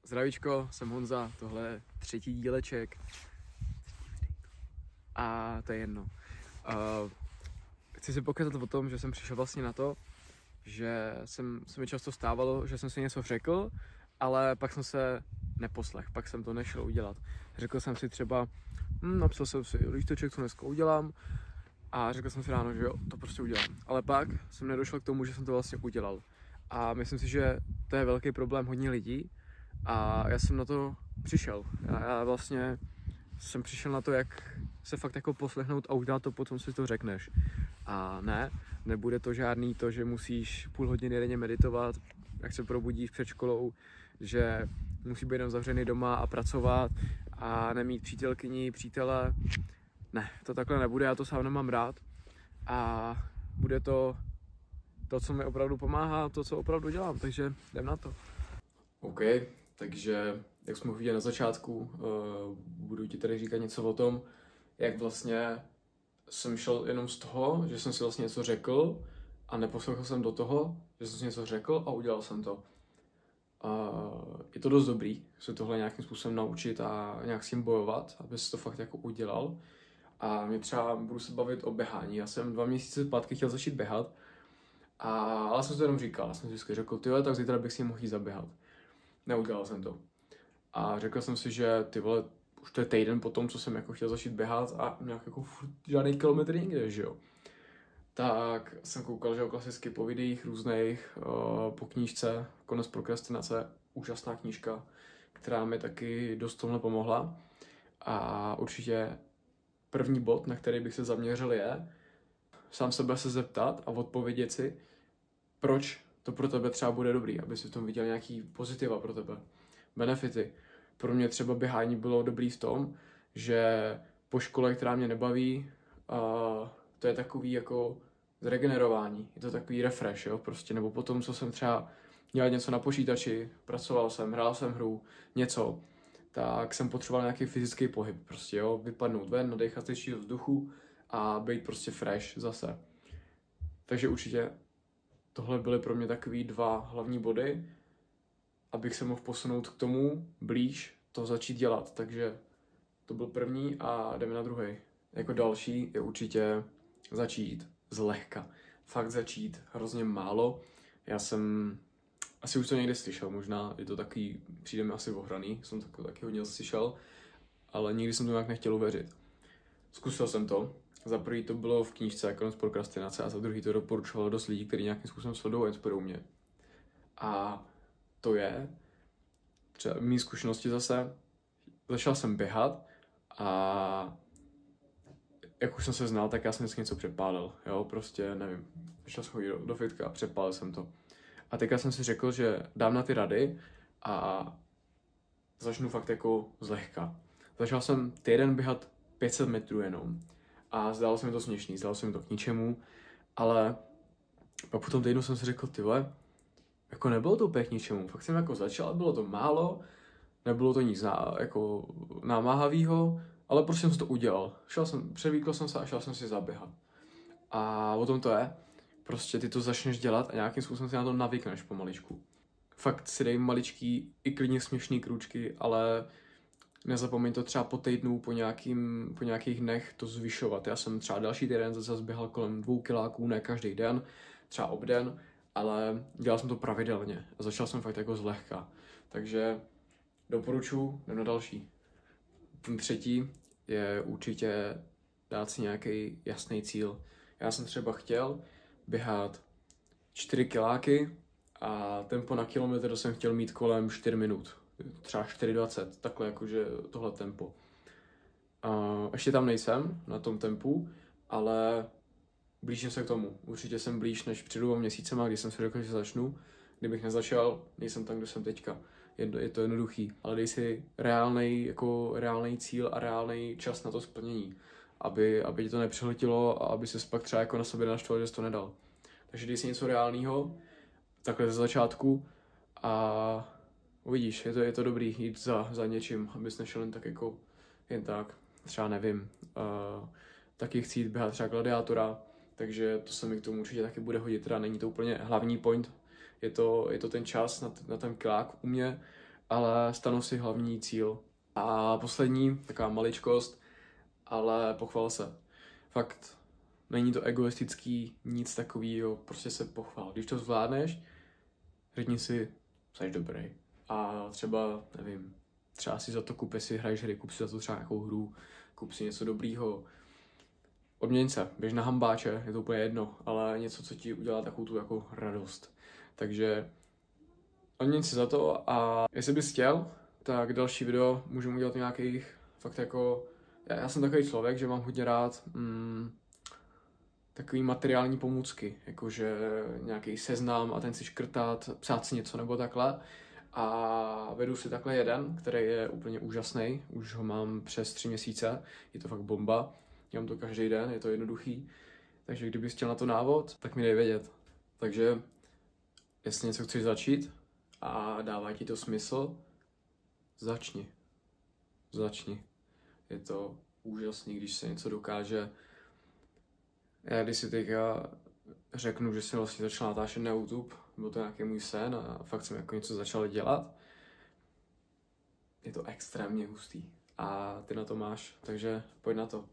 Zdravíčko, jsem Honza, tohle je 3. díleček. A to je jedno. Chci si pokecat o tom, že jsem přišel vlastně na to, že se mi často stávalo, že jsem si něco řekl, ale pak jsem se neposlech, pak jsem to nešel udělat. Řekl jsem si třeba, napsal jsem si lísteček, co dneska udělám, a řekl jsem si ráno, že jo, to prostě udělám. Ale pak jsem nedošel k tomu, že jsem to vlastně udělal. A myslím si, že to je velký problém hodně lidí. A já jsem na to přišel. Já vlastně jsem přišel na to, jak se fakt jako poslechnout a udělat to, potom si to řekneš. A nebude to žádný to, že musíš půl hodiny denně meditovat, jak se probudíš před školou, že musí být jenom zavřený doma a pracovat a nemít přítelkyni, přítele. Ne, to takhle nebude, já to sám nemám rád. A bude to, co mi opravdu pomáhá, to, co opravdu dělám, takže jdem na to. OK, takže jak jsme viděli na začátku, budu ti tady říkat něco o tom, jak vlastně jsem šel jenom z toho, že jsem si vlastně něco řekl a neposlouchal jsem do toho, že jsem si něco řekl a udělal jsem to. Je to dost dobrý se tohle nějakým způsobem naučit a nějak s tím bojovat, aby si to fakt jako udělal. A mě třeba budu se bavit o běhání. Já jsem 2 měsíce zpátky chtěl začít běhat, ale jsem to jenom říkal. Já jsem si vždycky řekl, tyhle, tak zítra bych si mohl jít zaběhat. Neudělal jsem to. A řekl jsem si, že ty vole, už to je týden po tom, co jsem jako chtěl začít běhat a nějak jako žádný kilometr nikde, že jo. Tak jsem koukal, že jo, klasicky po videích různých, po knížce Konec prokrastinace, úžasná knížka, která mi taky dost tomhle pomohla. A určitě první bod, na který bych se zaměřil, je sám sebe se zeptat a odpovědět si, proč to pro tebe třeba bude dobrý, aby si v tom viděl nějaký pozitiva pro tebe, benefity. Pro mě třeba běhání bylo dobrý v tom, že po škole, která mě nebaví, to je takový jako zregenerování, je to takový refresh, jo, prostě, nebo potom, co jsem třeba dělal něco na počítači, pracoval jsem, hrál jsem hru, něco, tak jsem potřeboval nějaký fyzický pohyb, prostě, jo, vypadnout ven, nadechat si čistého vzduchu a být prostě fresh zase. Takže určitě tohle byly pro mě takový 2 hlavní body, abych se mohl posunout k tomu blíž to začít dělat. Takže to byl první a jdeme na druhý. Jako další je určitě začít zlehka. Fakt začít hrozně málo. Já jsem asi už to někde slyšel, možná je to takový, přijde mi asi ohraný, jsem taky hodně slyšel, ale nikdy jsem to nějak nechtěl uvěřit. Zkusil jsem to. Za prvý to bylo v knížce Konec prokrastinace a za druhý to doporučovalo dost lidí, kteří nějakým způsobem sledují a inspirují mě. A to je, třeba mý zkušenosti zase, začal jsem běhat a jak už jsem se znal, tak já jsem vždycky něco přepálil, jo, prostě nevím, začal jsem chodit do fitka a přepálil jsem to. A teďka jsem si řekl, že dám na ty rady a začnu fakt jako zlehka. Začal jsem týden běhat 500 metrů jenom a zdálo se mi to směšný, zdálo se mi to k ničemu, ale pak po tom týdnu jsem si řekl, tyhle, jako nebylo to úplně k ničemu, fakt jsem jako začal, bylo to málo, nebylo to nic jako námáhavého, ale prostě jsem to udělal. Převlíkl jsem se a šel jsem si zaběhat. A o tom to je, prostě ty to začneš dělat a nějakým způsobem si na to navykneš pomaličku. Fakt si dej maličký i klidně směšný krůčky, ale nezapomeň to třeba po týdnu, po nějakých dnech to zvyšovat. Já jsem třeba další týden zase běhal kolem 2 kiláků, ne každý den, třeba obden, ale dělal jsem to pravidelně a začal jsem fakt jako zlehka. Takže doporučuji, jdem na další. Ten třetí je určitě dát si nějaký jasný cíl. Já jsem třeba chtěl běhat 4 kiláky a tempo na kilometr jsem chtěl mít kolem 4 minut. Třeba 4,20, takhle jakože tohle tempo. Ještě tam nejsem na tom tempu, ale blížím se k tomu. Určitě jsem blíž než před 2 měsícema, když jsem si řekl, že začnu. Kdybych nezačal, nejsem tam, kde jsem teďka. Je to jednoduchý, ale dej si reálný cíl a reálný čas na to splnění, aby tě to nepřeletilo a aby se pak třeba jako na sobě naštval, že jsi to nedal. Takže dej si něco reálného, takhle ze začátku a uvidíš, je to dobrý jít za něčím, abys nešel jen tak, třeba nevím, taky chci jít běhat třeba gladiátora, takže to se mi k tomu určitě taky bude hodit, teda není to úplně hlavní point, je to ten čas na ten kilák u mě ale stanu si hlavní cíl. A poslední, taková maličkost, ale pochval se. Fakt, není to egoistický, nic takového, prostě se pochval. Když to zvládneš, řekni si, jsi dobrý. A třeba, nevím, třeba si za to kup, jestli hraješ hry, kup si za to třeba nějakou hru, kup si něco dobrýho. Odměň se, běž na hambáče, je to úplně jedno, ale něco, co ti udělá takovou tu jako radost. Takže odměň si za to a jestli bys chtěl, tak další video můžeme udělat nějakých fakt jako... Já jsem takový člověk, že mám hodně rád takový materiální pomůcky, jakože nějaký seznam a ten si škrtat, psát si něco nebo takhle. A vedu si takhle jeden, který je úplně úžasný, už ho mám přes 3 měsíce, je to fakt bomba, dělám to každý den, je to jednoduchý, takže kdybys chtěl na to návod, tak mi dej vědět. Takže jestli něco chceš začít a dává ti to smysl, začni. Je to úžasný, když se něco dokáže. Já když si teďka řeknu, že jsem vlastně začal natáčet na YouTube, byl to nějaký můj sen a fakt jsem jako něco začal dělat, je to extrémně hustý a ty na to máš, takže pojď na to.